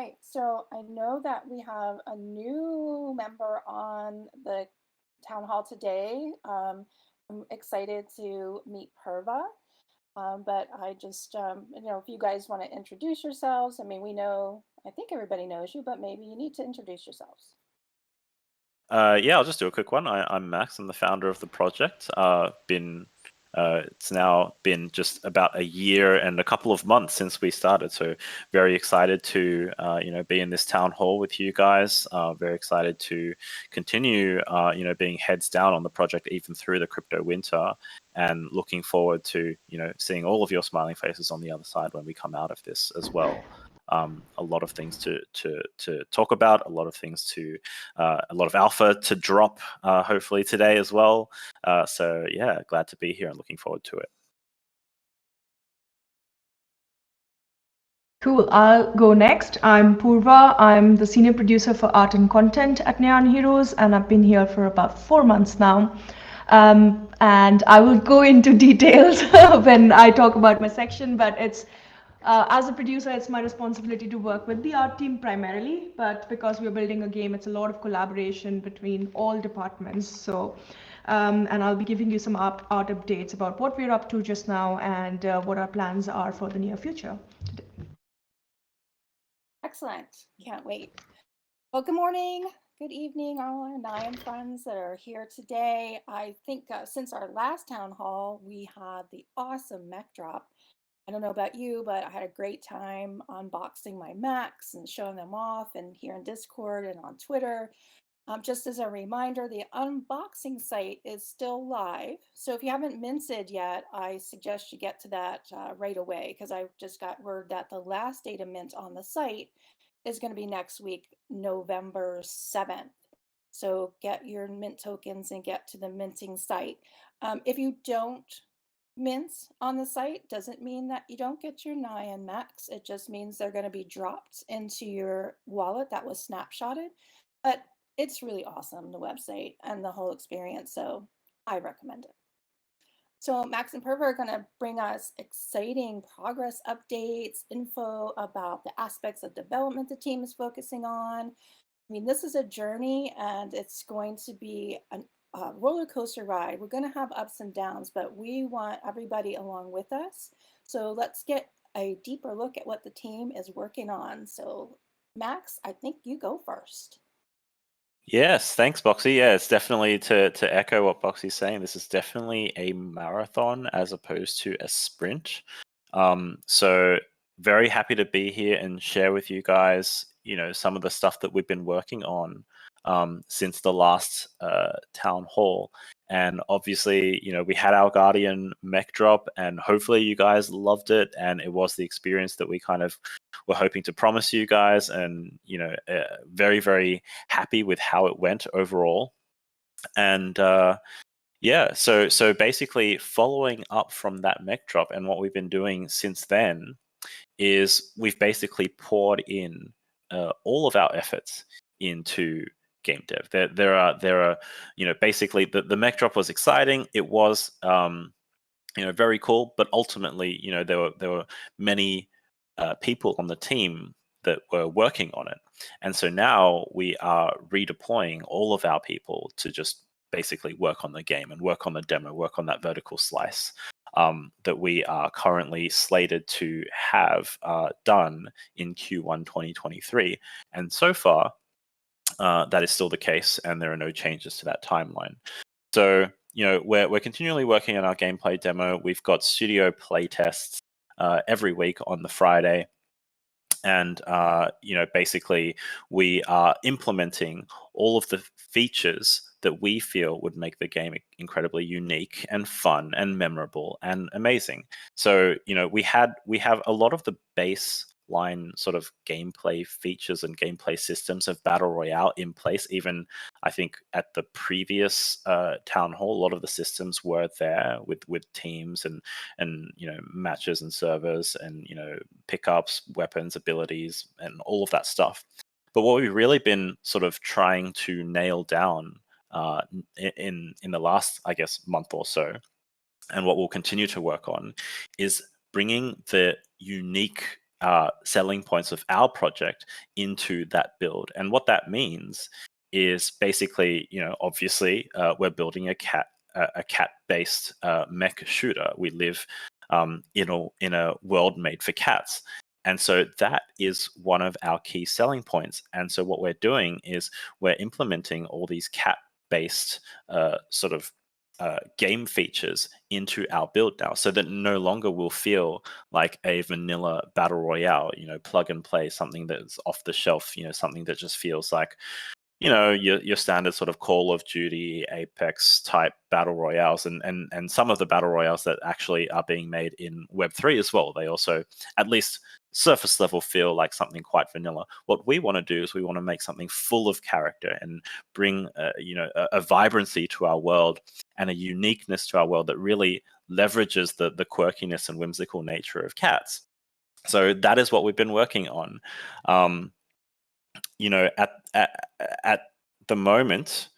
right. So I know that we have a new member on the town hall today. I'm excited to meet Purva. But I just, if you guys want to introduce yourselves, I mean, I think everybody knows you, but maybe you need to introduce yourselves. Yeah, I'll just do a quick one. I'm Max. I'm the founder of the project. It's now been just about a year and a couple of months since we started. So very excited to be in this town hall with you guys. Very excited to continue being heads down on the project even through the crypto winter, and looking forward to seeing all of your smiling faces on the other side when we come out of this as well. A lot of things to talk about, a lot of alpha to drop, hopefully today as well. So yeah, glad to be here and looking forward to it. Cool. I'll go next. I'm Purva. I'm the senior producer for art and content at Nyan Heroes, and I've been here for about 4 months now. And I will go into details when I talk about my section, but as a producer, it's my responsibility to work with the art team primarily, but because we're building a game, it's a lot of collaboration between all departments. So, and I'll be giving you some art updates about what we're up to just now and what our plans are for the near future. Excellent. Can't wait. Well, good morning. Good evening, all our Nyan friends that are here today. I think since our last town hall, we had the awesome mech drop. I don't know about you, but I had a great time unboxing my mechs and showing them off, and here in Discord and on Twitter. Just as a reminder, the unboxing site is still live. So if you haven't minted yet, I suggest you get to that right away, because I just got word that the last day to mint on the site is going to be next week, November 7th. So get your mint tokens and get to the minting site. If you don't mint on the site, doesn't mean that you don't get your Nyan Mechs. It just means they're going to be dropped into your wallet that was snapshotted. But it's really awesome, the website and the whole experience. So I recommend it. So Max and Purva are going to bring us exciting progress updates, info about the aspects of development the team is focusing on. I mean, this is a journey, and it's going to be a roller coaster ride. We're going to have ups and downs, but we want everybody along with us. So let's get a deeper look at what the team is working on. So Max, I think you go first. Yes, thanks, Boxy. Yeah, it's definitely to echo what Boxy's saying. This is definitely a marathon as opposed to a sprint. So very happy to be here and share with you guys, some of the stuff that we've been working on since the last town hall. And obviously, we had our Guardian Mech drop, and hopefully you guys loved it. And it was the experience that we kind of were hoping to promise you guys. And, very, very happy with how it went overall. And yeah, so basically following up from that mech drop, and what we've been doing since then is we've basically poured in all of our efforts into game dev. There are basically the mech drop was exciting. It was very cool, but ultimately there were many people on the team that were working on it, and so now we are redeploying all of our people to just basically work on the game and work on the demo, work on that vertical slice that we are currently slated to have done in Q1 2023. And so far, that is still the case, and there are no changes to that timeline. So, we're continually working on our gameplay demo. We've got studio play tests every week on the Friday. And basically we are implementing all of the features that we feel would make the game incredibly unique and fun and memorable and amazing. So we have a lot of the baseline sort of gameplay features and gameplay systems of Battle Royale in place. Even I think at the previous town hall, a lot of the systems were there with teams and matches and servers and pickups, weapons, abilities, and all of that stuff. But what we've really been sort of trying to nail down in the last, I guess, month or so, and what we'll continue to work on, is bringing the unique selling points of our project into that build. And what that means is basically, obviously, we're building a cat-based mech shooter. We live in a world made for cats. And so that is one of our key selling points. And so what we're doing is we're implementing all these cat-based sort of game features into our build now, so that no longer will feel like a vanilla battle royale, plug and play, something that's off the shelf, something that just feels like your standard sort of Call of Duty, Apex type battle royales, and some of the battle royales that actually are being made in Web3 as well. They also, at least surface level, feel like something quite vanilla. What we want to do is we want to make something full of character and bring a vibrancy to our world and a uniqueness to our world that really leverages the quirkiness and whimsical nature of cats. So that is what we've been working on. At the moment,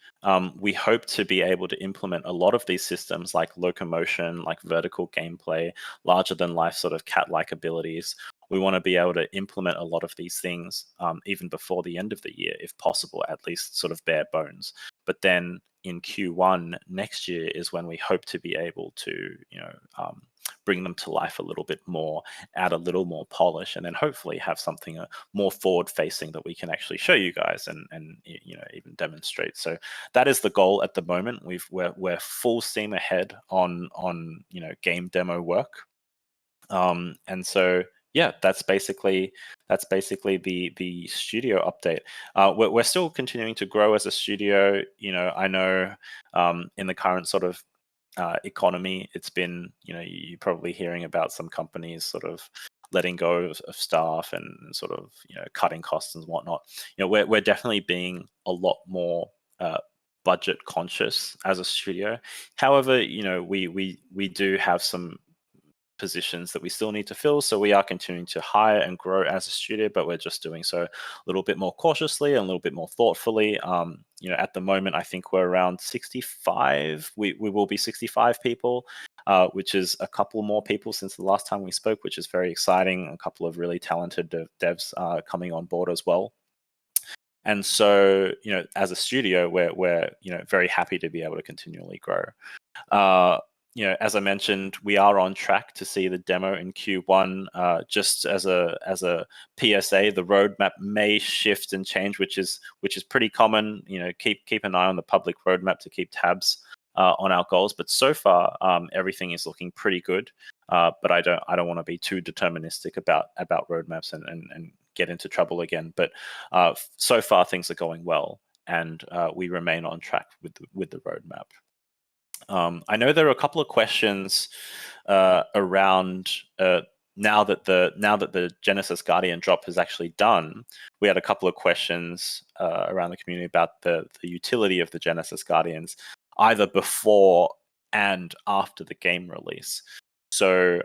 we hope to be able to implement a lot of these systems like locomotion, like vertical gameplay, larger than life sort of cat-like abilities. We want to be able to implement a lot of these things even before the end of the year, if possible, at least sort of bare bones. But then in Q1 next year is when we hope to be able to, bring them to life a little bit more, add a little more polish, and then hopefully have something more forward-facing that we can actually show you guys and even demonstrate. So that is the goal at the moment. We're full steam ahead on game demo work, and so yeah, that's basically the studio update. We're still continuing to grow as a studio. I know in the current sort of economy, it's been, you're probably hearing about some companies sort of letting go of staff and sort of cutting costs and whatnot. We're definitely being a lot more budget conscious as a studio. However, we do have some positions that we still need to fill, so we are continuing to hire and grow as a studio, but we're just doing so a little bit more cautiously and a little bit more thoughtfully. At the moment, I think we're around 65. We will be 65 people, which is a couple more people since the last time we spoke, which is very exciting. A couple of really talented devs coming on board as well. And so, as a studio, we're very happy to be able to continually grow. As I mentioned, we are on track to see the demo in Q1. Just as a PSA, the roadmap may shift and change, which is pretty common. Keep an eye on the public roadmap to keep tabs on our goals. But so far, everything is looking pretty good. But I don't want to be too deterministic about roadmaps and get into trouble again. But so far, things are going well, and we remain on track with the roadmap. I know there are a couple of questions around now that the Genesis Guardian drop is actually done. We had a couple of questions around the community about the utility of the Genesis Guardians, either before and after the game release. So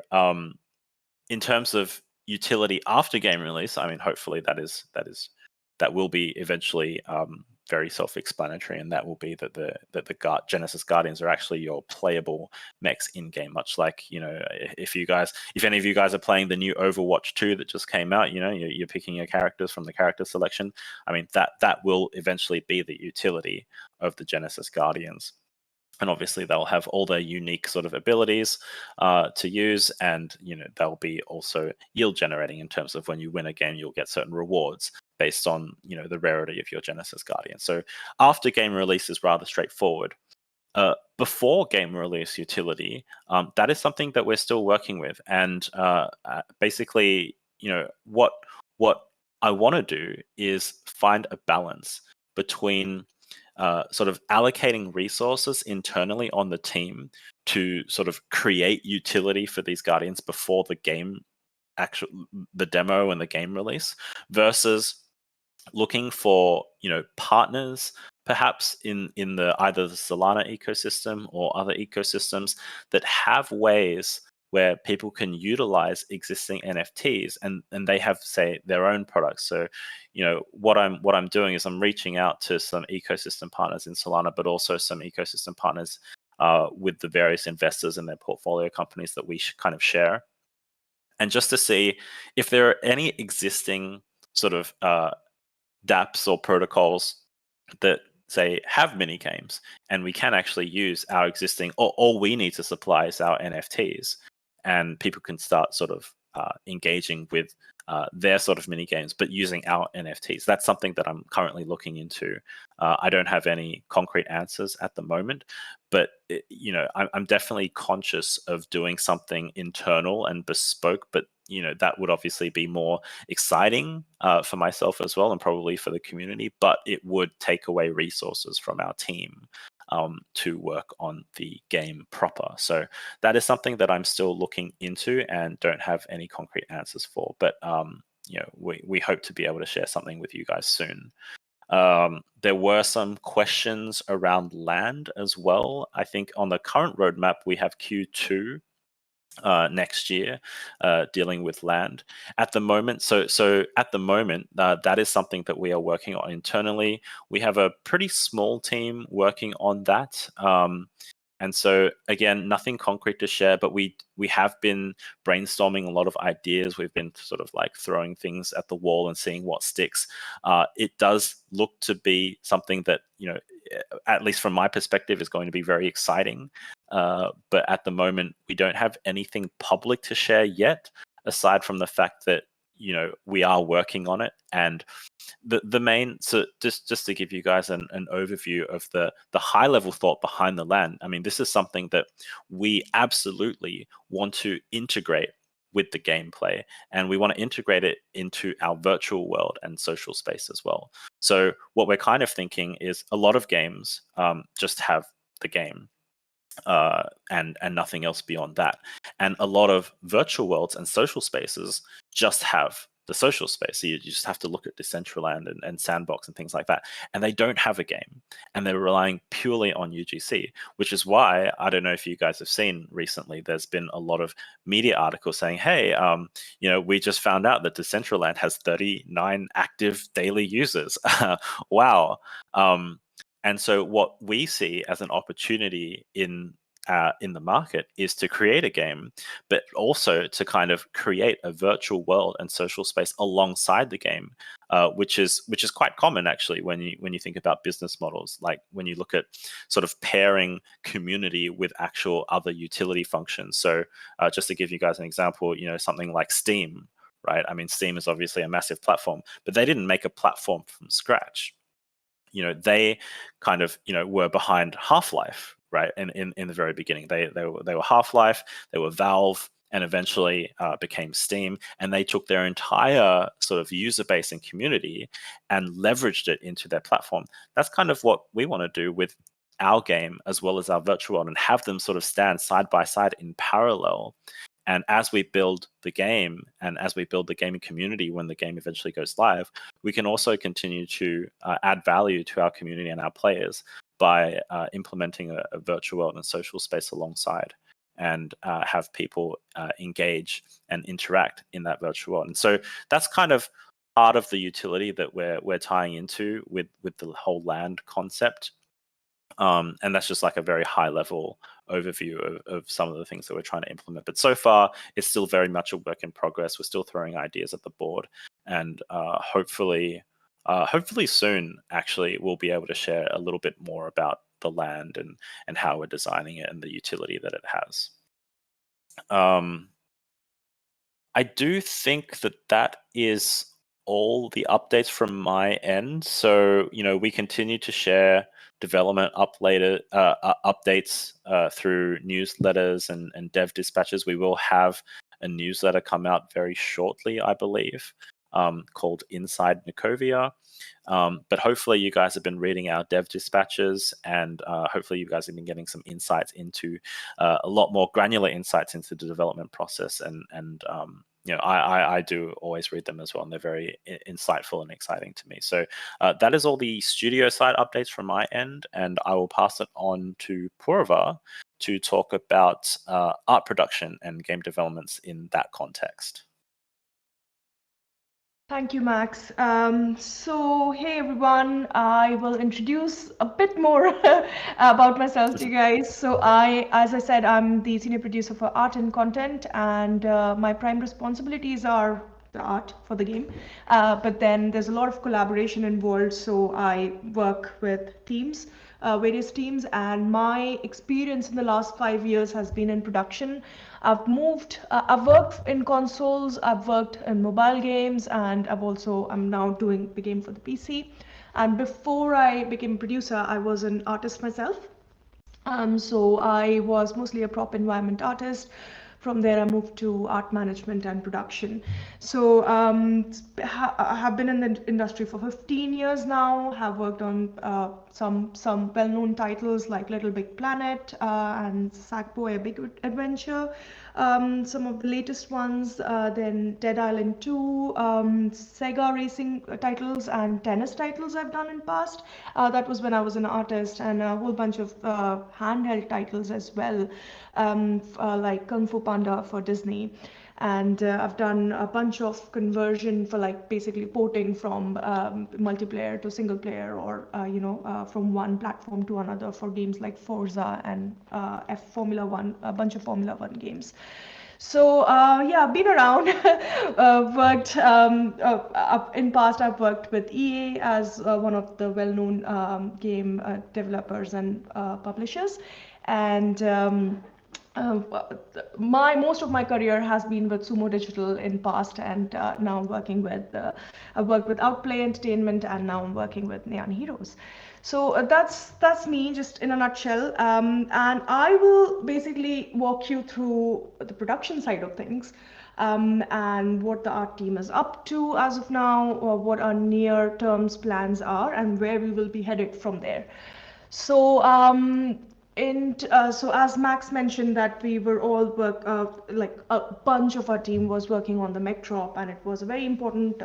in terms of utility after game release, I mean, hopefully that will be eventually very self-explanatory, and that will be that the Genesis Guardians are actually your playable mechs in game. Much like if any of you guys are playing the new Overwatch 2 that just came out, you're picking your characters from the character selection. I mean, that will eventually be the utility of the Genesis Guardians. And obviously they'll have all their unique sort of abilities to use, and they'll be also yield generating in terms of when you win a game, you'll get certain rewards based on the rarity of your Genesis Guardian. So after game release is rather straightforward. Before game release utility, that is something that we're still working with, and basically, what I want to do is find a balance between sort of allocating resources internally on the team to sort of create utility for these Guardians before the demo and the game release, versus looking for partners perhaps in either the Solana ecosystem or other ecosystems that have ways where people can utilize existing NFTs and they have, say, their own products. So, what I'm doing is I'm reaching out to some ecosystem partners in Solana, but also some ecosystem partners with the various investors and their portfolio companies that we kind of share. and just to see if there are any existing sort of dApps or protocols that say have mini games, and we can actually use our existing, or all we need to supply is our NFTs, and people can start sort of engaging with their sort of mini games, but using our NFTs. That's something that I'm currently looking into. I don't have any concrete answers at the moment, but I'm definitely conscious of doing something internal and bespoke. But that would obviously be more exciting for myself as well, and probably for the community. But it would take away resources from our team to work on the game proper. So that is something that I'm still looking into and don't have any concrete answers for. But we hope to be able to share something with you guys soon. There were some questions around land as well. I think on the current roadmap, we have Q2 next year dealing with land at the moment. So at the moment, that is something that we are working on internally. We have a pretty small team working on that. And so again, nothing concrete to share, but we have been brainstorming a lot of ideas. We've been sort of like throwing things at the wall and seeing what sticks. It does look to be something that, at least from my perspective, is going to be very exciting. But at the moment, we don't have anything public to share yet, aside from the fact that we are working on it. And the main, so just to give you guys an overview of the high level thought behind the land. I mean, this is something that we absolutely want to integrate with the gameplay, and we want to integrate it into our virtual world and social space as well. So what we're kind of thinking is a lot of games just have the game and nothing else beyond that. And a lot of virtual worlds and social spaces just have the social space. So you just have to look at Decentraland and Sandbox and things like that. And they don't have a game. And they're relying purely on UGC, which is why, I don't know if you guys have seen recently, there's been a lot of media articles saying, hey, we just found out that Decentraland has 39 active daily users. Wow. And so what we see as an opportunity in the market is to create a game, but also to kind of create a virtual world and social space alongside the game, which is quite common actually when you think about business models. Like when you look at sort of pairing community with actual other utility functions. So just to give you guys an example, something like Steam, right? I mean, Steam is obviously a massive platform, but they didn't make a platform from scratch. They kind of were behind Half-Life, right? In the very beginning, they were Half-Life, they were Valve, and eventually became Steam, and they took their entire sort of user base and community and leveraged it into their platform. That's kind of what we want to do with our game as well as our virtual world, and have them sort of stand side by side in parallel. And as we build the game and as we build the gaming community, when the game eventually goes live, we can also continue to add value to our community and our players by implementing a virtual world and social space alongside, and have people engage and interact in that virtual world. And so that's kind of part of the utility that we're tying into with the whole land concept. And that's just like a very high level overview of some of the things that we're trying to implement. But so far, it's still very much a work in progress. We're still throwing ideas at the board, and hopefully soon, actually, we'll be able to share a little bit more about the land and how we're designing it and the utility that it has. I do think that is all the updates from my end. So, we continue to share development updates through newsletters and dev dispatches. We will have a newsletter come out very shortly, I believe, called Inside Nikovia. But hopefully you guys have been reading our dev dispatches, and hopefully you guys have been getting some insights into a lot more granular insights into the development process. And I do always read them as well, and they're very insightful and exciting to me. So that is all the studio side updates from my end, and I will pass it on to Purva to talk about art production and game developments in that context. Thank you, Max. So, hey everyone, I will introduce a bit more about myself to you guys. So, as I said, I'm the senior producer for art and content, and my prime responsibilities are the art for the game. But then there's a lot of collaboration involved, so I work with teams. Various teams, and my experience in the last 5 years has been in production. I've worked in consoles, I've worked in mobile games, and I'm now doing the game for the PC. And before I became a producer, I was an artist myself. So I was mostly a prop environment artist. From there, I moved to art management and production. So I have been in the industry for 15 years now. Have worked on some well-known titles like Little Big Planet and Sackboy: A Big Adventure. Some of the latest ones, then Dead Island 2, Sega racing titles, and tennis titles I've done in past. That was when I was an artist, and a whole bunch of handheld titles as well, like Kung Fu Panda for Disney. And I've done a bunch of conversion for like basically porting from multiplayer to single player, or from one platform to another for games like Forza and Formula One, a bunch of Formula One games. So yeah, I've been around. Worked in past. I've worked with EA as one of the well-known game developers and publishers, and most of my career has been with Sumo Digital in past, and now working with I've worked with Outplay Entertainment, and now I'm working with Nyan Heroes. So that's me just in a nutshell, and I will basically walk you through the production side of things, and what the art team is up to as of now, or what our near-term plans are, and where we will be headed from there. So so as Max mentioned, that we were all like a bunch of our team was working on the mech drop, and it was a very important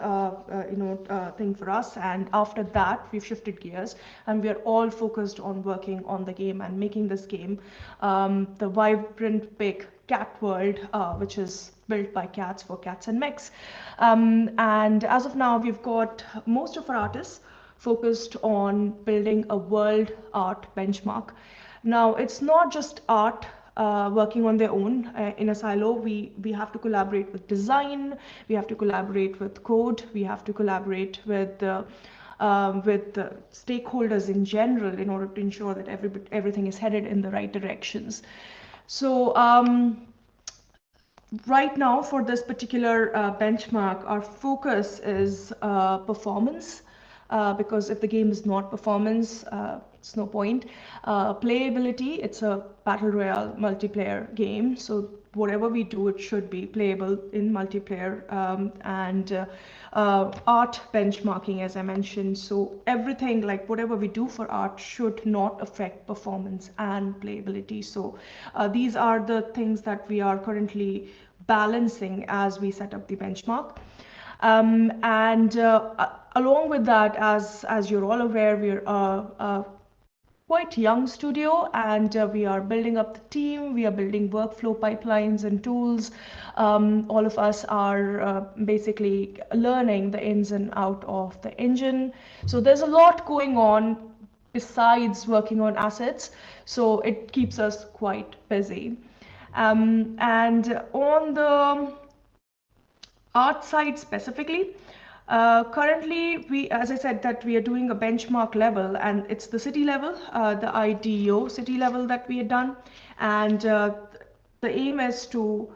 thing for us. And after that, we've shifted gears, and we are all focused on working on the game and making this game the vibrant big cat world, which is built by cats for cats and mechs. And as of now, we've got most of our artists focused on building a world art benchmark. Now, it's not just art working on their own in a silo. We have to collaborate with design, we have to collaborate with code, we have to collaborate with the stakeholders in general in order to ensure that everything is headed in the right directions. So right now, for this particular benchmark, our focus is performance. Because if the game is not performance, it's no point. Playability, it's a battle royale multiplayer game, so whatever we do, it should be playable in multiplayer. And art benchmarking, as I mentioned, so everything, like whatever we do for art, should not affect performance and playability. So these are the things that we are currently balancing as we set up the benchmark. And along with that, as you're all aware, we're a quite young studio, and we are building up the team. We are building workflow pipelines and tools. All of us are basically learning the ins and out of the engine. So there's a lot going on besides working on assets. So it keeps us quite busy. And on the art side specifically, currently, as I said, that we are doing a benchmark level, and it's the city level, the IDO city level that we had done. And the aim is to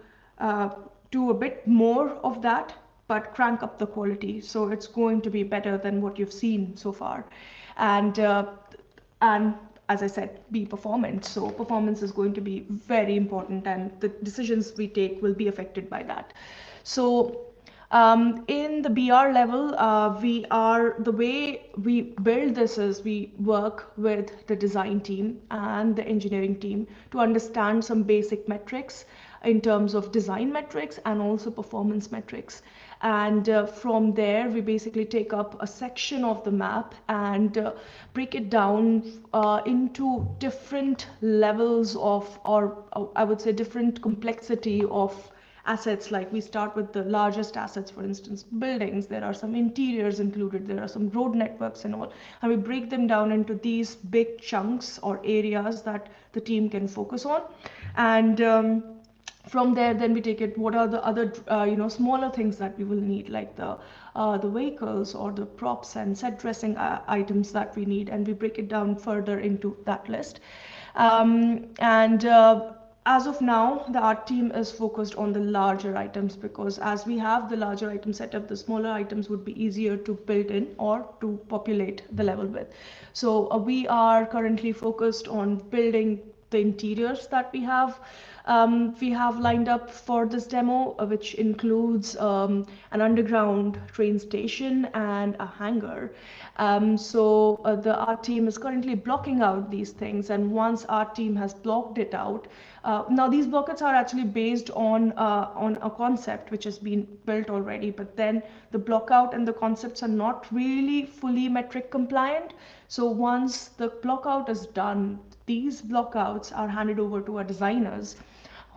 do a bit more of that, but crank up the quality. So it's going to be better than what you've seen so far. And as I said, be performant. So performance is going to be very important, and the decisions we take will be affected by that. So in the BR level, the way we build this is we work with the design team and the engineering team to understand some basic metrics in terms of design metrics and also performance metrics. And from there, we basically take up a section of the map and break it down into different levels of, or I would say different complexity of assets, like we start with the largest assets, for instance, buildings, there are some interiors included, there are some road networks and all, and we break them down into these big chunks or areas that the team can focus on. And from there, then we take it, what are the other smaller things that we will need, like the vehicles or the props and set dressing items that we need, and we break it down further into that list. And as of now, the art team is focused on the larger items, because as we have the larger item setup, the smaller items would be easier to build in or to populate the level with. So we are currently focused on building the interiors that we have lined up for this demo, which includes an underground train station and a hangar. So the art team is currently blocking out these things, and once our team has blocked it out, now these buckets are actually based on a concept which has been built already, but then the block out and the concepts are not really fully metric compliant. So once the block out is done, these blockouts are handed over to our designers,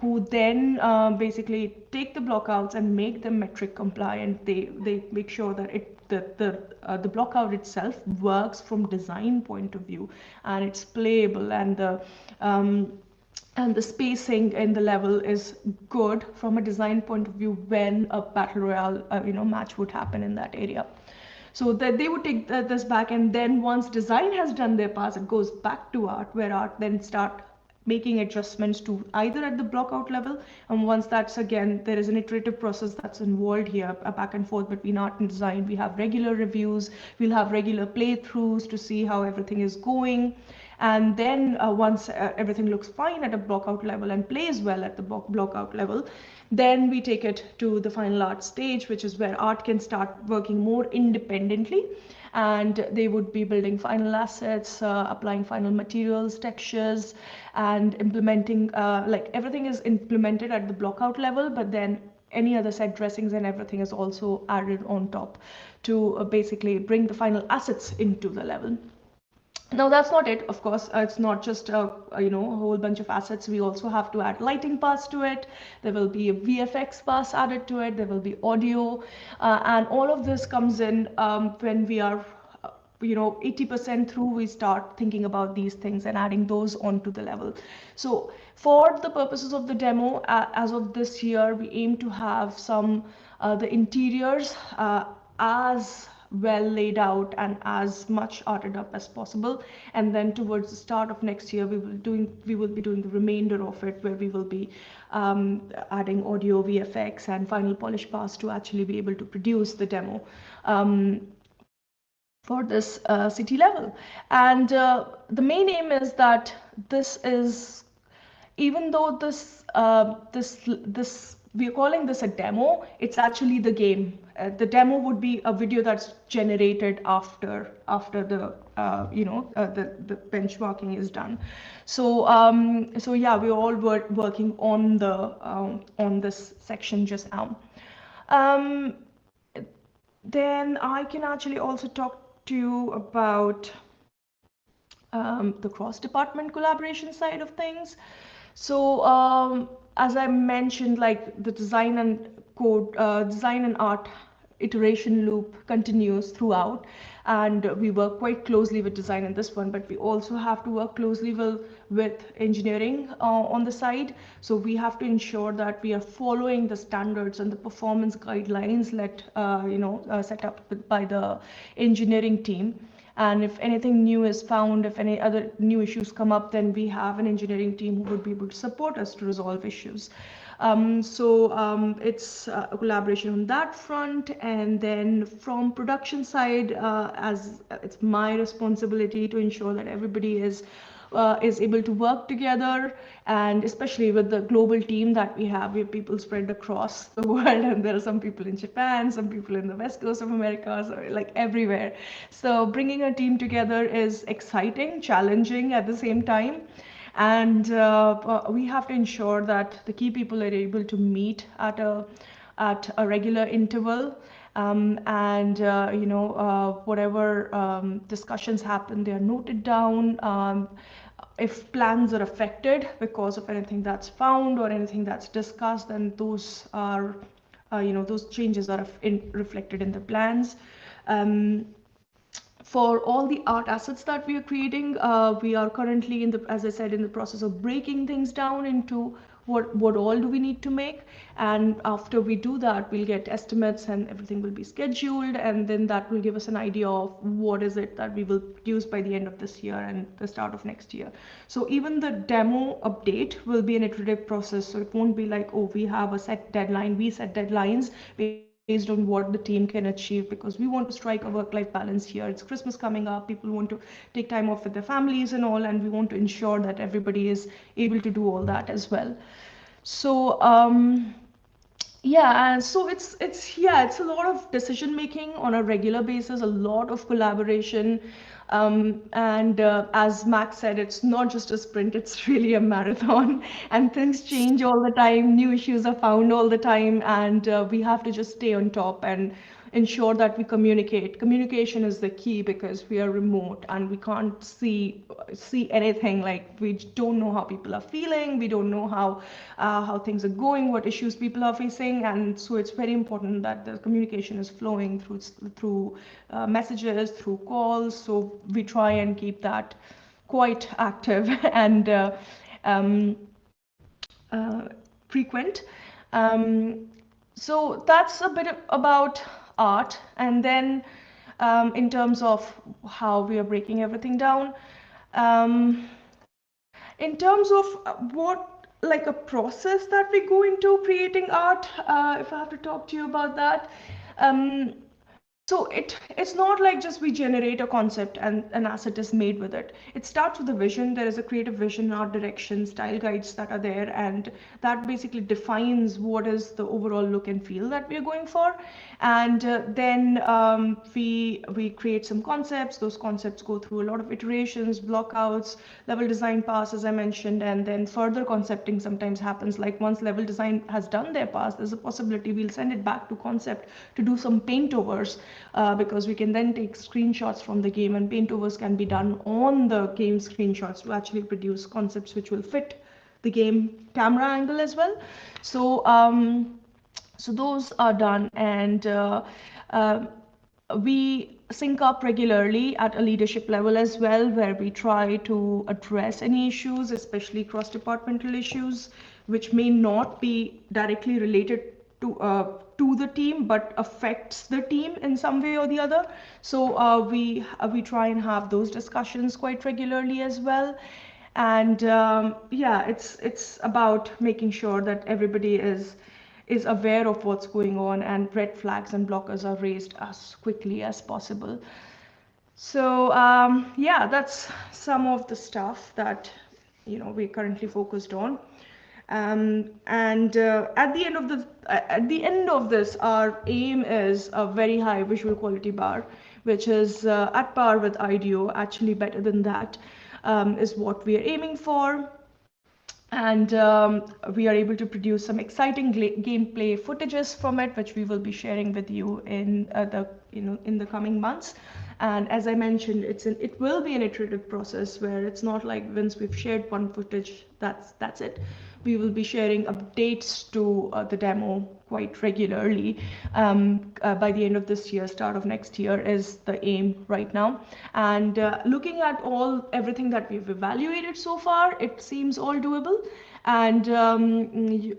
who then basically take the blockouts and make them metric compliant. They make sure that the blockout itself works from design point of view, and it's playable, and the spacing in the level is good from a design point of view when a battle royale match would happen in that area. So that they would take this back, and then once design has done their parts, it goes back to art, where art then start making adjustments to either at the blockout level, and once that's, again, there is an iterative process that's involved here, a back and forth between art and design. We have regular reviews, we'll have regular playthroughs to see how everything is going, and then once everything looks fine at a blockout level and plays well at the blockout level, then we take it to the final art stage, which is where art can start working more independently, and they would be building final assets, applying final materials, textures, and implementing, like everything is implemented at the blockout level, but then any other set dressings and everything is also added on top to basically bring the final assets into the level. Now that's not it, of course. It's not just a whole bunch of assets. We also have to add lighting pass to it. There will be a VFX pass added to it. There will be audio, and all of this comes in when we are 80% through. We start thinking about these things and adding those onto the level. So for the purposes of the demo, as of this year, we aim to have the interiors as well laid out and as much arted up as possible, and then towards the start of next year we will be doing the remainder of it, where we will be adding audio, VFX, and final polish pass to actually be able to produce the demo for this city level. And the main aim is that this is, even though this we are calling this a demo, it's actually the game. The demo would be a video that's generated after the the benchmarking is done. So yeah, we're all working on this section just now. Then I can actually also talk to you about the cross-department collaboration side of things. So as I mentioned, like the design and art iteration loop continues throughout, and we work quite closely with design in this one, but we also have to work closely with engineering on the side. So we have to ensure that we are following the standards and the performance guidelines set up by the engineering team. And if anything new is found, if any other new issues come up, then we have an engineering team who would be able to support us to resolve issues. It's a collaboration on that front. And then from production side, as it's my responsibility to ensure that everybody is able to work together, and especially with the global team that we have people spread across the world, and there are some people in Japan, some people in the West Coast of America, so like everywhere. So bringing a team together is exciting, challenging at the same time, and we have to ensure that the key people are able to meet at a regular interval. Whatever discussions happen, they are noted down. if plans are affected because of anything that's found or anything that's discussed, then those are, those changes are reflected in the plans. For all the art assets that we are creating, we are currently as I said, in the process of breaking things down into what all do we need to make. And after we do that, we'll get estimates and everything will be scheduled. And then that will give us an idea of what is it that we will produce by the end of this year and the start of next year. So even the demo update will be an iterative process. So it won't be like, oh, we have a set deadline. We set deadlines based on what the team can achieve, because we want to strike a work-life balance here. It's Christmas coming up. People want to take time off with their families and all, and we want to ensure that everybody is able to do all that as well. So yeah, and so it's a lot of decision making on a regular basis, a lot of collaboration, and as Max said, it's not just a sprint; it's really a marathon, and things change all the time. New issues are found all the time, and we have to just stay on top and ensure that we communicate. Communication is the key because we are remote and we can't see anything. Like, we don't know how people are feeling, we don't know how things are going, what issues people are facing, and so it's very important that the communication is flowing through messages, through calls. So we try and keep that quite active and frequent. So that's a bit about art. And then in terms of how we are breaking everything down, in terms of what, like, a process that we go into creating art, if I have to talk to you about that, so it's not like just we generate a concept and an asset is made with it. It starts with a vision. There is a creative vision, art direction, style guides that are there, and that basically defines what is the overall look and feel that we are going for. And then we create some concepts. Those concepts go through a lot of iterations, blockouts, level design pass, as I mentioned, and then further concepting sometimes happens. Like, once level design has done their pass, there's a possibility we'll send it back to concept to do some paint overs. Because we can then take screenshots from the game, and paint overs can be done on the game screenshots to actually produce concepts which will fit the game camera angle as well. So so those are done, and we sync up regularly at a leadership level as well, where we try to address any issues, especially cross-departmental issues, which may not be directly related to the team, but affects the team in some way or the other. So we try and have those discussions quite regularly as well. And yeah, it's about making sure that everybody is aware of what's going on, and red flags and blockers are raised as quickly as possible. So yeah, that's some of the stuff that we're currently focused on. And at the end of this, our aim is a very high visual quality bar, which is at par with IDEO, actually better than that, is what we are aiming for. And we are able to produce some exciting gameplay footages from it, which we will be sharing with you in the coming months. And as I mentioned, it will be an iterative process, where it's not like once we've shared one footage, that's it. We will be sharing updates to the demo quite regularly. By the end of this year, start of next year is the aim right now. And looking at everything that we've evaluated so far, it seems all doable. And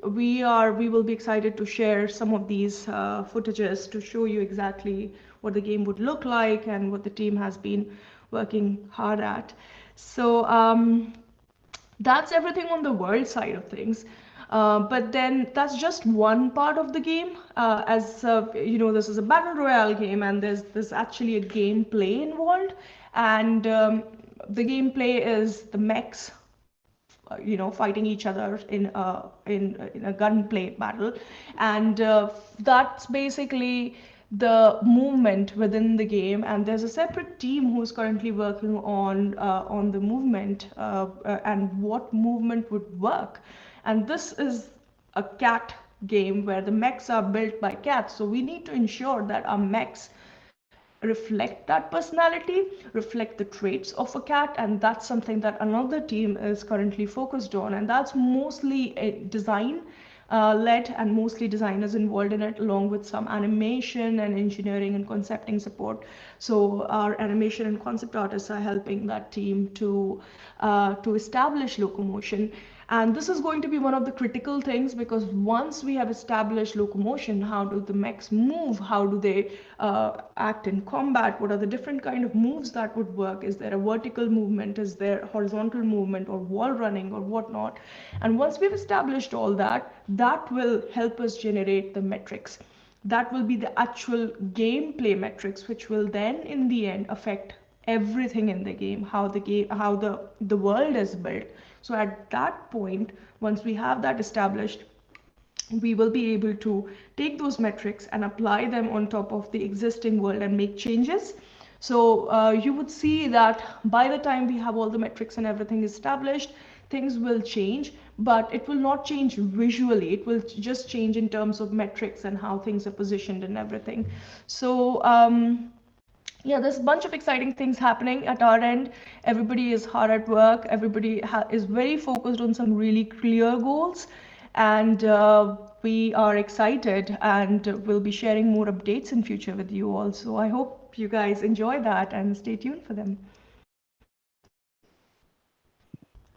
we will be excited to share some of these footages to show you exactly what the game would look like and what the team has been working hard at. So that's everything on the world side of things. But then that's just one part of the game. As this is a battle royale game, and there's actually a gameplay involved. And the gameplay is the mechs fighting each other in a gunplay battle, and that's basically the movement within the game. And there's a separate team who's currently working on the movement and what movement would work. And this is a cat game where the mechs are built by cats, so we need to ensure that our mechs reflect that personality, reflect the traits of a cat, and that's something that another team is currently focused on, and that's mostly a design led, and mostly designers involved in it, along with some animation and engineering and concepting support. So our animation and concept artists are helping that team to establish locomotion. And this is going to be one of the critical things, because once we have established locomotion, how do the mechs move? How do they act in combat? What are the different kind of moves that would work? Is there a vertical movement? Is there horizontal movement or wall running or whatnot? And once we've established all that, that will help us generate the metrics. That will be the actual gameplay metrics, which will then in the end affect everything in the game, how the world is built. So at that point, once we have that established, we will be able to take those metrics and apply them on top of the existing world and make changes. So you would see that by the time we have all the metrics and everything established, things will change, but it will not change visually. It will just change in terms of metrics and how things are positioned and everything. So yeah, there's a bunch of exciting things happening at our end. Everybody is hard at work. Everybody is very focused on some really clear goals. And we are excited, and we'll be sharing more updates in future with you all. So I hope you guys enjoy that and stay tuned for them.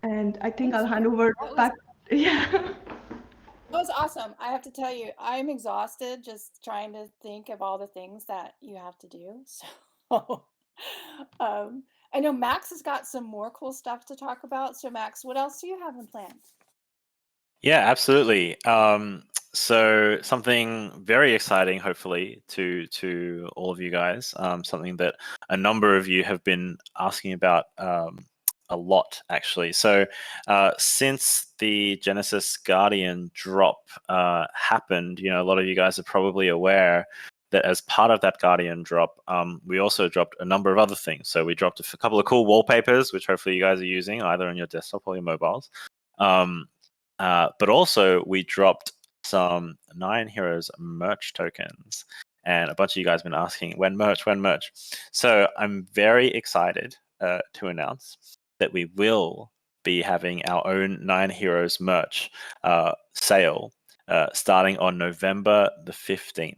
And I think I'll hand over back. Yeah. That was awesome. I have to tell you, I'm exhausted just trying to think of all the things that you have to do. So I know Max has got some more cool stuff to talk about. So Max, what else do you have in plan? Yeah, absolutely. So something very exciting, hopefully, to all of you guys. Something that a number of you have been asking about a lot, actually. So since the Genesis Guardian drop happened, a lot of you guys are probably aware that as part of that Guardian drop, we also dropped a number of other things. So we dropped a couple of cool wallpapers, which hopefully you guys are using either on your desktop or your mobiles. But also we dropped some Nyan Heroes merch tokens, and a bunch of you guys have been asking when merch. So I'm very excited to announce that we will be having our own Nyan Heroes merch sale starting on November the 15th.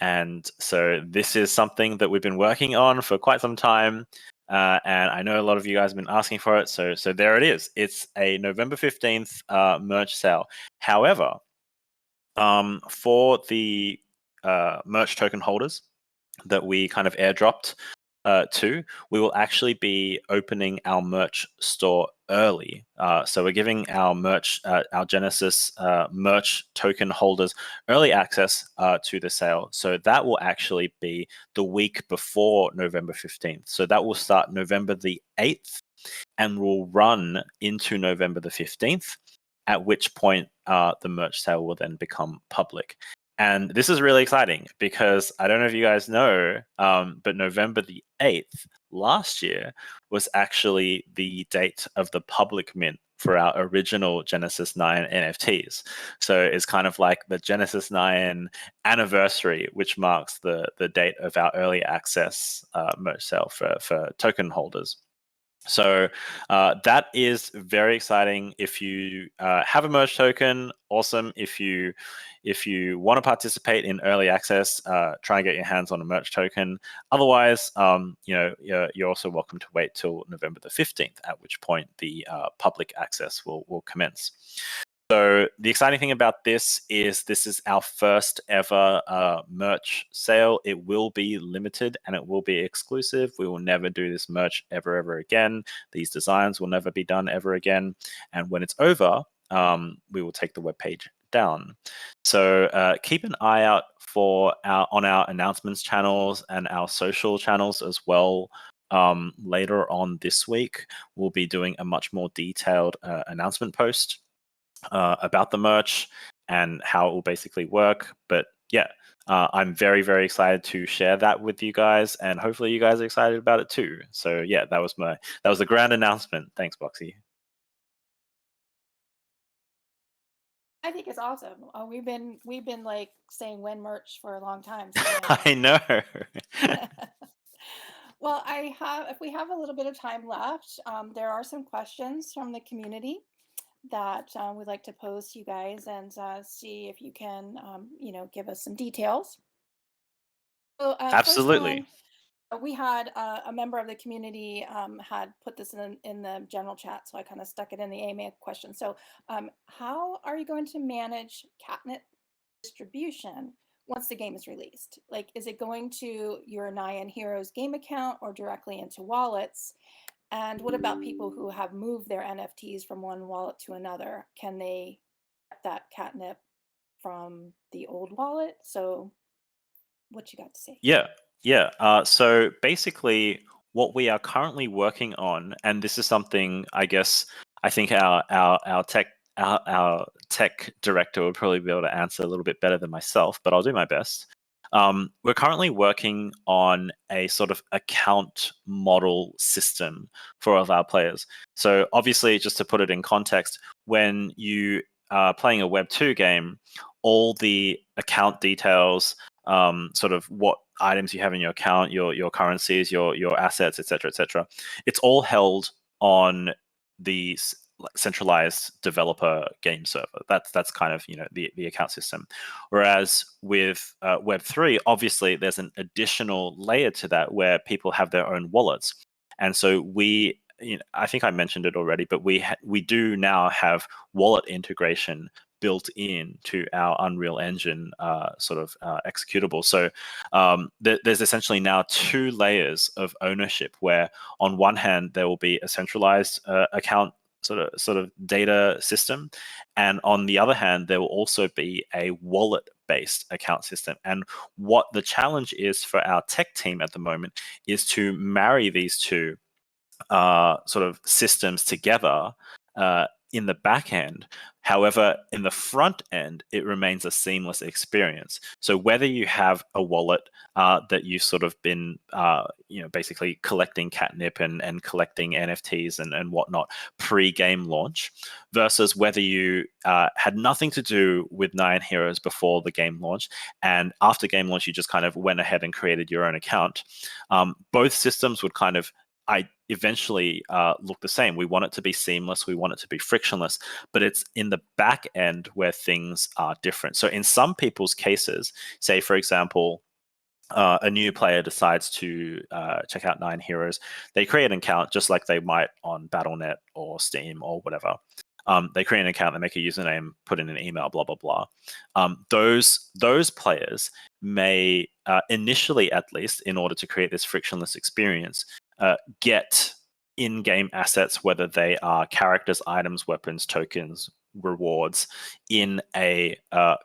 And so this is something that we've been working on for quite some time. And I know a lot of you guys have been asking for it. So there it is. It's a November 15th merch sale. However, for the merch token holders that we kind of airdropped to, we will actually be opening our merch store early. So we're giving our merch, our Genesis merch token holders early access to the sale. So that will actually be the week before November 15th. So that will start November the 8th and will run into November the 15th, at which point the merch sale will then become public. And this is really exciting because I don't know if you guys know, but November the 8th last year was actually the date of the public mint for our original Genesis 9 NFTs. So it's kind of like the Genesis 9 anniversary, which marks the date of our early access merch sale for token holders. So that is very exciting. If you have a merch token, awesome. If you want to participate in early access, try and get your hands on a merch token. Otherwise, you're also welcome to wait till November the 15th, at which point the public access will commence. So the exciting thing about this is our first ever merch sale. It will be limited and it will be exclusive. We will never do this merch ever again. These designs will never be done ever again. And when it's over, we will take the webpage down. So keep an eye out for on our announcements channels and our social channels as well. Later on this week, we'll be doing a much more detailed announcement post about the merch and how it will basically work. But yeah, I'm very excited to share that with you guys, and hopefully you guys are excited about it too. So yeah, that was the grand announcement. Thanks, Boxy. I think it's awesome. We've been like saying when merch for a long time. So I know. Well, if we have a little bit of time left, there are some questions from the community that we'd like to pose to you guys and see if you can, give us some details. So first Absolutely. one, we had a member of the community had put this in the general chat, so I kind of stuck it in the AMA question. So how are you going to manage catnip distribution once the game is released? Like, is it going to your Nyan Heroes game account or directly into wallets? And what about people who have moved their NFTs from one wallet to another? Can they get that catnip from the old wallet? So what you got to say? Yeah, yeah. So basically, what we are currently working on, and this is something I guess I think our tech director would probably be able to answer a little bit better than myself, but I'll do my best. We're currently working on a sort of account model system for all of our players. So obviously, just to put it in context, when you are playing a Web 2 game, all the account details, sort of what items you have in your account, your currencies, your assets, etc. It's all held on the centralized developer game server. That's kind of the account system. Whereas with Web3, obviously there's an additional layer to that where people have their own wallets, and so I think I mentioned it already, but we do now have wallet integration built in to our Unreal Engine executable. So there's essentially now two layers of ownership, where on one hand there will be a centralized account sort of data system, and on the other hand there will also be a wallet based account system. And what the challenge is for our tech team at the moment is to marry these two sort of systems together in the back end. However, in the front end, it remains a seamless experience. So whether you have a wallet that you've sort of been, basically collecting catnip and collecting NFTs and whatnot pre-game launch, versus whether you had nothing to do with Nyan Heroes before the game launch, and after game launch you just kind of went ahead and created your own account, both systems would kind of eventually look the same. We want it to be seamless. We want it to be frictionless, but it's in the back end where things are different. So in some people's cases, say for example, a new player decides to check out Nyan Heroes, they create an account just like they might on Battle.net or Steam or whatever. They create an account, they make a username, put in an email, blah blah blah. Those players may initially, at least, in order to create this frictionless experience, get in-game assets, whether they are characters, items, weapons, tokens, rewards, in a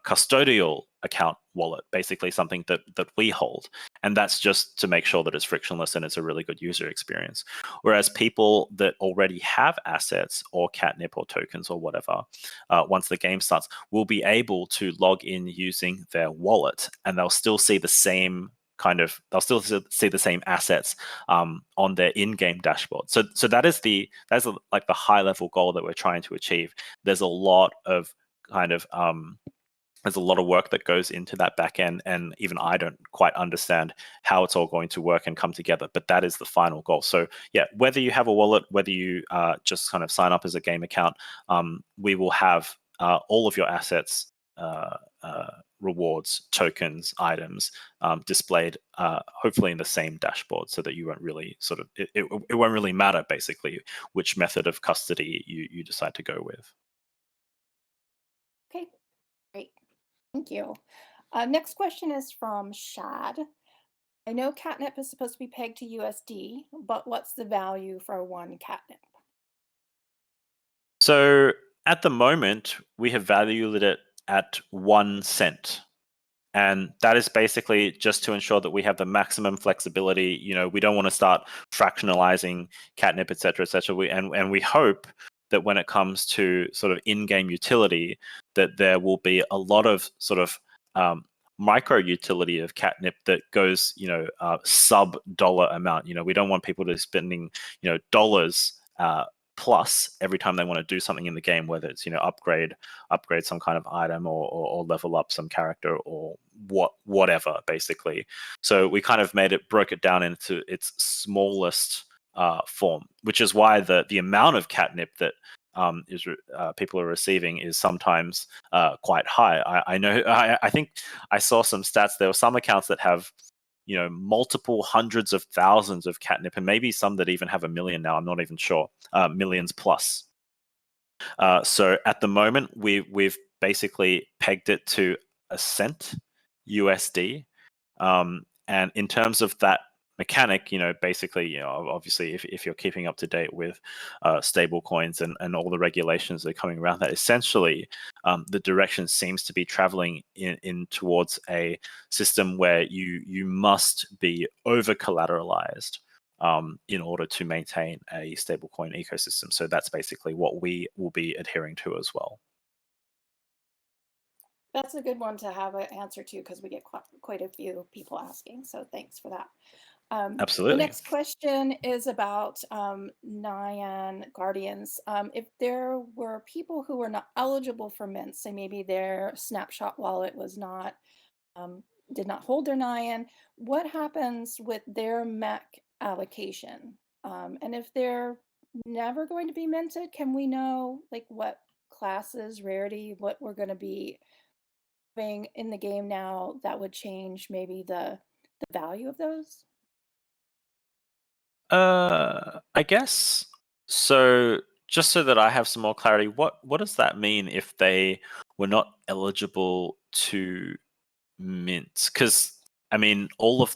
custodial account wallet, basically something that we hold. And that's just to make sure that it's frictionless and it's a really good user experience. Whereas people that already have assets or catnip or tokens or whatever, once the game starts, will be able to log in using their wallet, and they'll still see the same assets on their in-game dashboard. So that's like the high level goal that we're trying to achieve. There's a lot of there's a lot of work that goes into that back end, and even I don't quite understand how it's all going to work and come together, but that is the final goal. So yeah, whether you have a wallet, whether you just kind of sign up as a game account, we will have all of your assets, rewards, tokens, items displayed hopefully in the same dashboard, so that you won't really it won't really matter basically which method of custody you decide to go with. Okay, great. Thank you. Next question is from Shad. I know catnip is supposed to be pegged to USD, but what's the value for one catnip? So at the moment, we have valued it at 1 cent. And that is basically just to ensure that we have the maximum flexibility. We don't want to start fractionalizing catnip, et cetera, et cetera. And we hope that when it comes to sort of in-game utility, that there will be a lot of sort of micro utility of catnip that goes, sub dollar amount. We don't want people to be spending, dollars plus every time they want to do something in the game, whether it's upgrade some kind of item or level up some character or whatever, basically. So we kind of broke it down into its smallest form, which is why the amount of catnip that people are receiving is sometimes quite high. I know. I think I saw some stats. There were some accounts that have multiple hundreds of thousands of catnip, and maybe some that even have 1 million now. I'm not even sure. Millions plus. So at the moment, we've basically pegged it to a cent USD. And in terms of that mechanic, basically, obviously, if you're keeping up to date with stable coins and all the regulations that are coming around that, essentially, the direction seems to be traveling in towards a system where you must be over collateralized in order to maintain a stablecoin ecosystem. So that's basically what we will be adhering to as well. That's a good one to have an answer to, because we get quite a few people asking. So thanks for that. Absolutely. The next question is about Nyan Guardians. If there were people who were not eligible for mint, say maybe their snapshot wallet was not did not hold their Nyan, what happens with their mech allocation? And if they're never going to be minted, can we know like what classes, rarity, what we're going to be having in the game now that would change maybe the value of those? I guess so. Just so that I have some more clarity, what does that mean if they were not eligible to mint? Because I mean, all of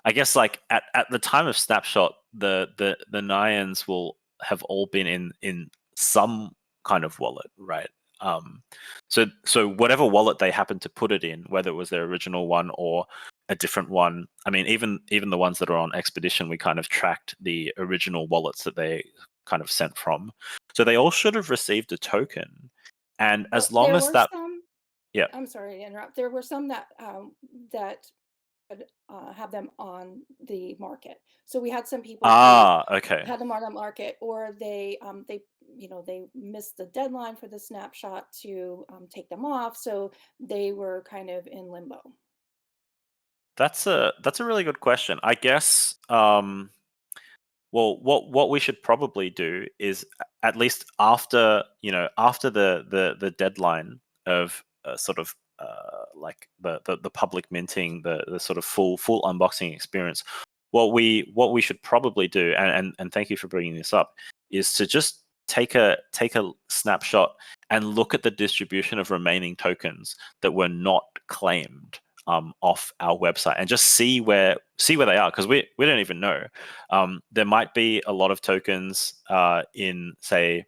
I guess like at the time of snapshot, the Nyans will have all been in some kind of wallet, right? So whatever wallet they happened to put it in, whether it was their original one or a different one. I mean, even the ones that are on Expedition, we kind of tracked the original wallets that they kind of sent from. So they all should have received a token, and as long as that, yeah. I'm sorry to interrupt. There were some that would have them on the market. So we had some people who Okay. had them on the market, or they missed the deadline for the snapshot to take them off, so they were kind of in limbo. That's a really good question. I guess well, what we should probably do is at least after the deadline of sort of like the public minting, the sort of full unboxing experience. What we should probably do, and thank you for bringing this up, is to just take a snapshot and look at the distribution of remaining tokens that were not claimed off our website, and just see where they are, because we don't even know. There might be a lot of tokens in, say,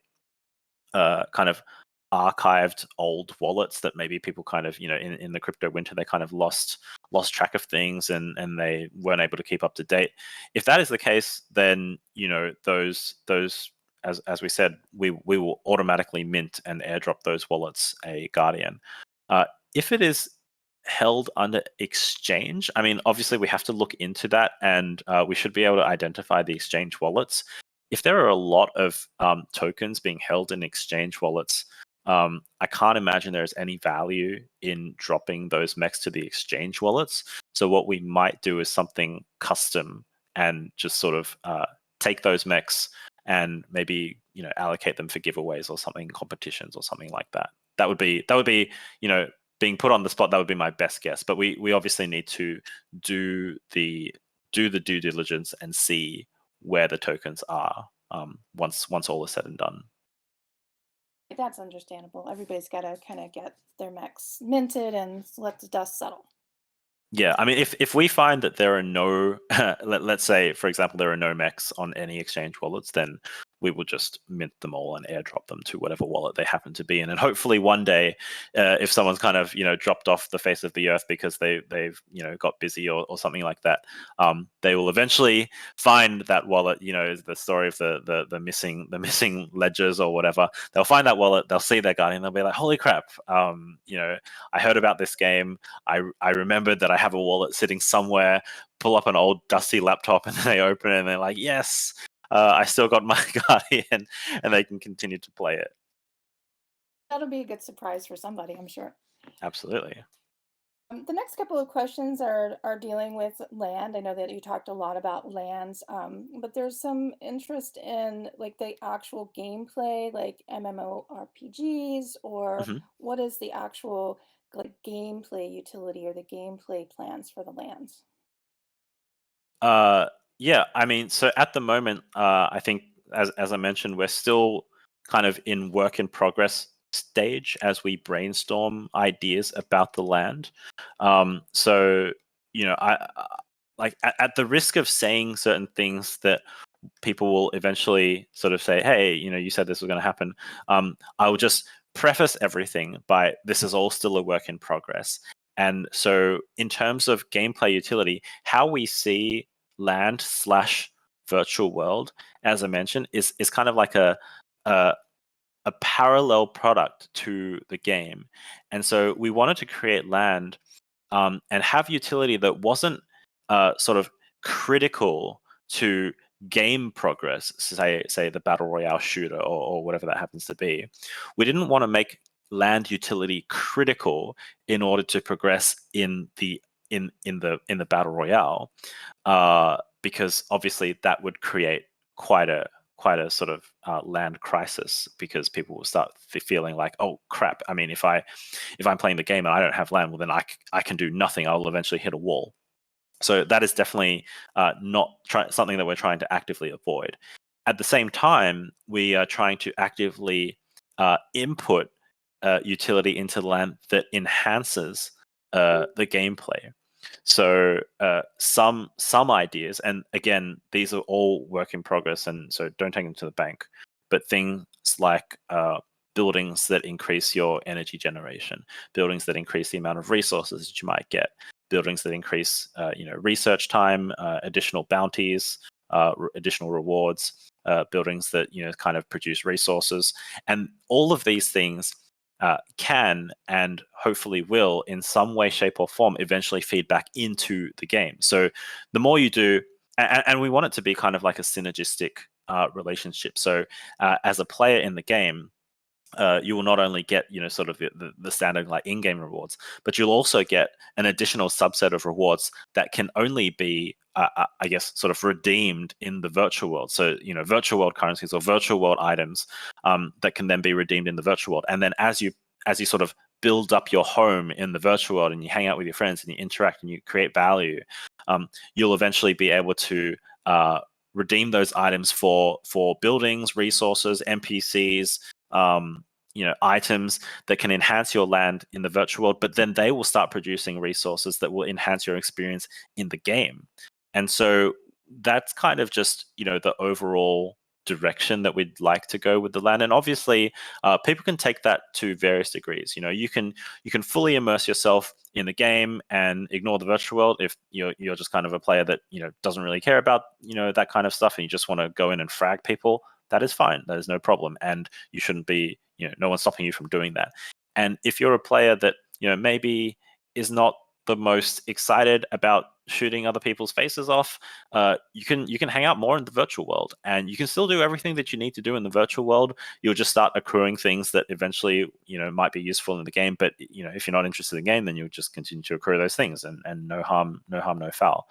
kind of archived old wallets that maybe people kind of in the crypto winter they kind of lost track of things and they weren't able to keep up to date. If that is the case, then those as we said, we will automatically mint and airdrop those wallets a Guardian. If it is held under exchange, I mean, obviously we have to look into that, and we should be able to identify the exchange wallets. If there are a lot of tokens being held in exchange wallets, I can't imagine there's any value in dropping those mechs to the exchange wallets. So what we might do is something custom and just sort of take those mechs and maybe allocate them for giveaways or something, competitions or something like that. That would be being put on the spot. That would be my best guess. But we obviously need to do the due diligence and see where the tokens are once all is said and done. That's understandable. Everybody's got to kind of get their mechs minted and let the dust settle. Yeah, I mean, if we find that there are no, let's say, for example, there are no mechs on any exchange wallets, then we will just mint them all and airdrop them to whatever wallet they happen to be in. And hopefully one day, if someone's kind of dropped off the face of the earth because they've got busy or something like that, they will eventually find that wallet. The story of the missing ledgers or whatever. They'll find that wallet. They'll see their Guardian. They'll be like, "Holy crap! I heard about this game. I remembered that I have a wallet sitting somewhere." Pull up an old dusty laptop and they open it and they're like, "Yes, I still got my Guardian, and they can continue to play it. That'll be a good surprise for somebody, I'm sure. Absolutely. The next couple of questions are dealing with land. I know that you talked a lot about lands, but there's some interest in like the actual gameplay, like MMORPGs, or hmm what is the actual like gameplay utility or the gameplay plans for the lands? Yeah, I mean, so at the moment, I think as I mentioned, we're still kind of in work in progress stage as we brainstorm ideas about the land. So like at the risk of saying certain things that people will eventually sort of say, hey, you said this was going to happen. I will just preface everything by this is all still a work in progress. And so, in terms of gameplay utility, how we see land / virtual world, as I mentioned, is kind of like a a parallel product to the game. And so, we wanted to create land and have utility that wasn't sort of critical to game progress, say the battle royale shooter or whatever that happens to be. We didn't want to make land utility critical in order to progress in the battle royale, because obviously that would create quite a sort of land crisis, because people will start feeling like, oh crap, I mean, if I'm playing the game and I don't have land, well then I can do nothing. I'll eventually hit a wall. So that is definitely not something that we're trying to actively avoid. At the same time, we are trying to actively input utility into the land that enhances the gameplay. So some ideas, and again, these are all work in progress, and so don't take them to the bank. But things like buildings that increase your energy generation, buildings that increase the amount of resources that you might get, buildings that increase research time, additional bounties, additional rewards, buildings that kind of produce resources, and all of these things can and hopefully will in some way, shape, or form eventually feed back into the game. So the more you do, and we want it to be kind of like a synergistic relationship. So as a player in the game, you will not only get sort of the standard like in-game rewards, but you'll also get an additional subset of rewards that can only be I guess sort of redeemed in the virtual world. So virtual world currencies or virtual world items that can then be redeemed in the virtual world. And then as you sort of build up your home in the virtual world and you hang out with your friends and you interact and you create value, you'll eventually be able to redeem those items for buildings, resources, NPCs, items that can enhance your land in the virtual world, but then they will start producing resources that will enhance your experience in the game. And so that's kind of just the overall direction that we'd like to go with the land. And obviously people can take that to various degrees. You can fully immerse yourself in the game and ignore the virtual world if you're just kind of a player that doesn't really care about that kind of stuff, and you just want to go in and frag people. That is fine. That is no problem, and you shouldn't be no one's stopping you from doing that. And if you're a player that maybe is not the most excited about shooting other people's faces off, you can hang out more in the virtual world, and you can still do everything that you need to do in the virtual world. You'll just start accruing things that eventually might be useful in the game. But if you're not interested in the game, then you'll just continue to accrue those things, and no harm, no foul.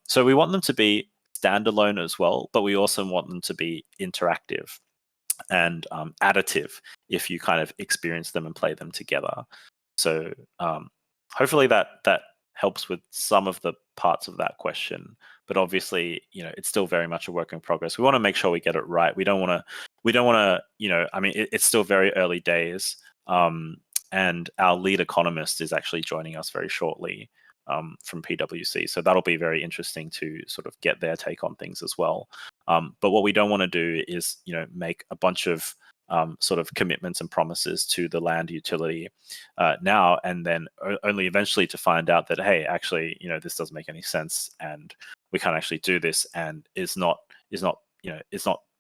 So we want them to be standalone as well, but we also want them to be interactive and additive if you kind of experience them and play them together. So hopefully that helps with some of the parts of that question. But obviously, it's still very much a work in progress. We want to make sure we get it right. We don't want to, I mean, it's still very early days. And our lead economist is actually joining us very shortly from PwC. So that'll be very interesting to sort of get their take on things as well. But what we don't want to do is, make a bunch of sort of commitments and promises to the land utility now, and then only eventually to find out that, hey, actually, this doesn't make any sense, and we can't actually do this, and it's not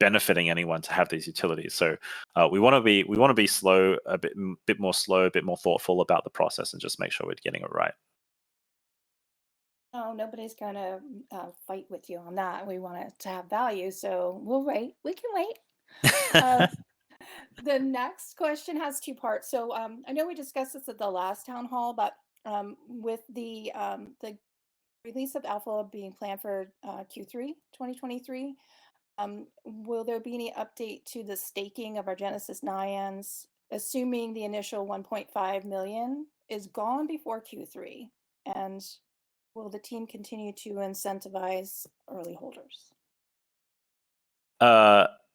benefiting anyone to have these utilities. So we want to be slow, a bit more slow, a bit more thoughtful about the process, and just make sure we're getting it right. No, nobody's going to fight with you on that. We want it to have value, so we'll wait. We can wait. The next question has two parts. So I know we discussed this at the last town hall, but with the release of alpha being planned for Q3 2023, will there be any update to the staking of our Genesis Nyans, assuming the initial 1.5 million is gone before Q3? And will the team continue to incentivize early holders?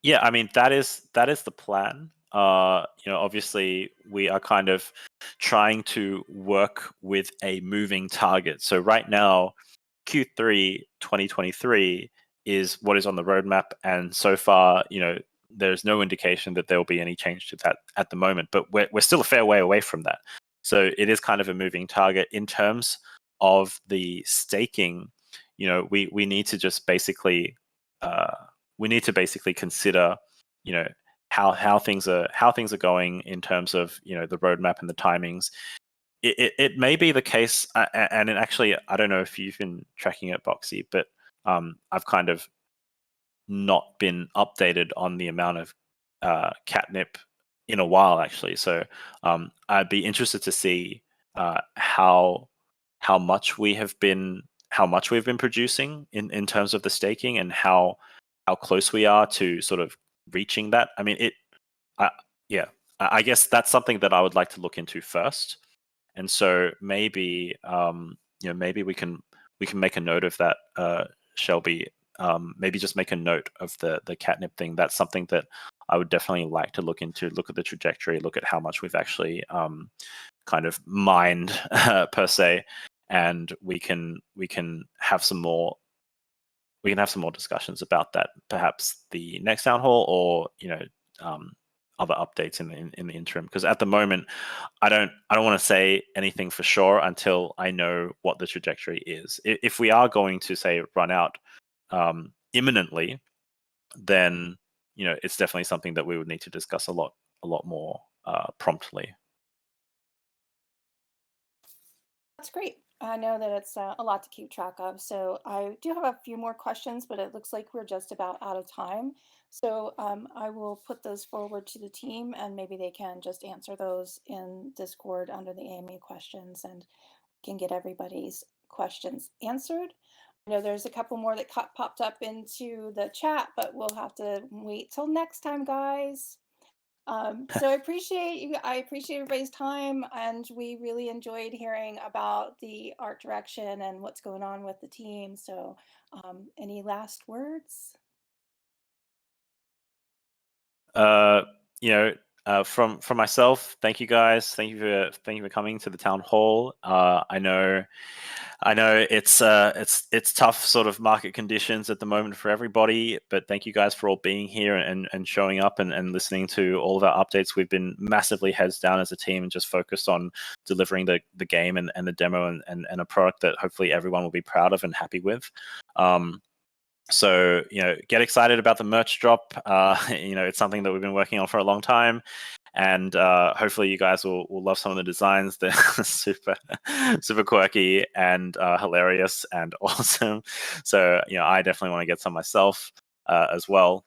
Yeah, I mean that is the plan. Obviously we are kind of trying to work with a moving target. So right now, Q3 2023 is what is on the roadmap, and so far, there's no indication that there will be any change to that at the moment. But we're still a fair way away from that. So it is kind of a moving target in terms of the staking. We need to just basically consider, how things are going in terms of the roadmap and the timings. It may be the case, and actually, I don't know if you've been tracking it, Boxy, but I've kind of not been updated on the amount of catnip in a while, actually. So I'd be interested to see how much we've been producing in terms of the staking, and how close we are to sort of reaching that. I mean, I guess that's something that I would like to look into first. And so maybe maybe we can make a note of that, Shelby. Maybe just make a note of the catnip thing. That's something that I would definitely like to look into. Look at the trajectory. Look at how much we've actually kind of mined per se, and we can have some more. We can have some more discussions about that, perhaps the next town hall, or other updates in the interim. Because at the moment, I don't want to say anything for sure until I know what the trajectory is. If we are going to say run out imminently, then it's definitely something that we would need to discuss a lot more promptly. That's great. I know that it's a lot to keep track of. So I do have a few more questions, but it looks like we're just about out of time. So I will put those forward to the team, and maybe they can just answer those in Discord under the AMA questions, and can get everybody's questions answered. I know there's a couple more that popped up into the chat, but we'll have to wait till next time, guys. So I appreciate you. I appreciate everybody's time, and we really enjoyed hearing about the art direction and what's going on with the team. So, any last words? From myself, thank you guys. Thank you for coming to the town hall. I know it's tough sort of market conditions at the moment for everybody, but thank you guys for all being here and showing up and listening to all of our updates. We've been massively heads down as a team and just focused on delivering the game and the demo and a product that hopefully everyone will be proud of and happy with. So, get excited about the merch drop. It's something that we've been working on for a long time. And hopefully you guys will love some of the designs. They're super quirky and hilarious and awesome. So, I definitely want to get some myself as well.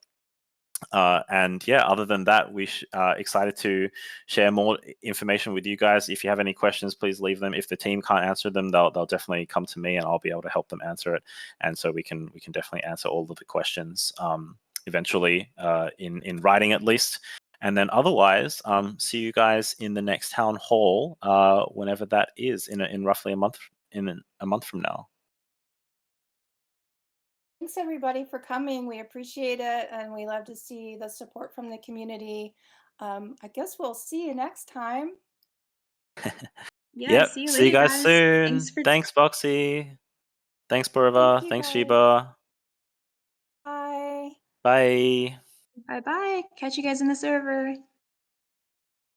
And yeah, other than that, we excited to share more information with you guys. If you have any questions, please leave them. If the team can't answer them, they'll definitely come to me, and I'll be able to help them answer it. And so we can definitely answer all of the questions eventually in writing at least. And then otherwise, see you guys in the next town hall, whenever that is, in roughly a month from now. Thanks everybody for coming. We appreciate it, and we love to see the support from the community. I guess we'll see you next time. Yeah, Yep. see you See you later, guys soon. Thanks, Boxy. Thanks, Purva. Thanks, guys. Sheba. Bye. Bye. Bye-bye. Catch you guys in the server.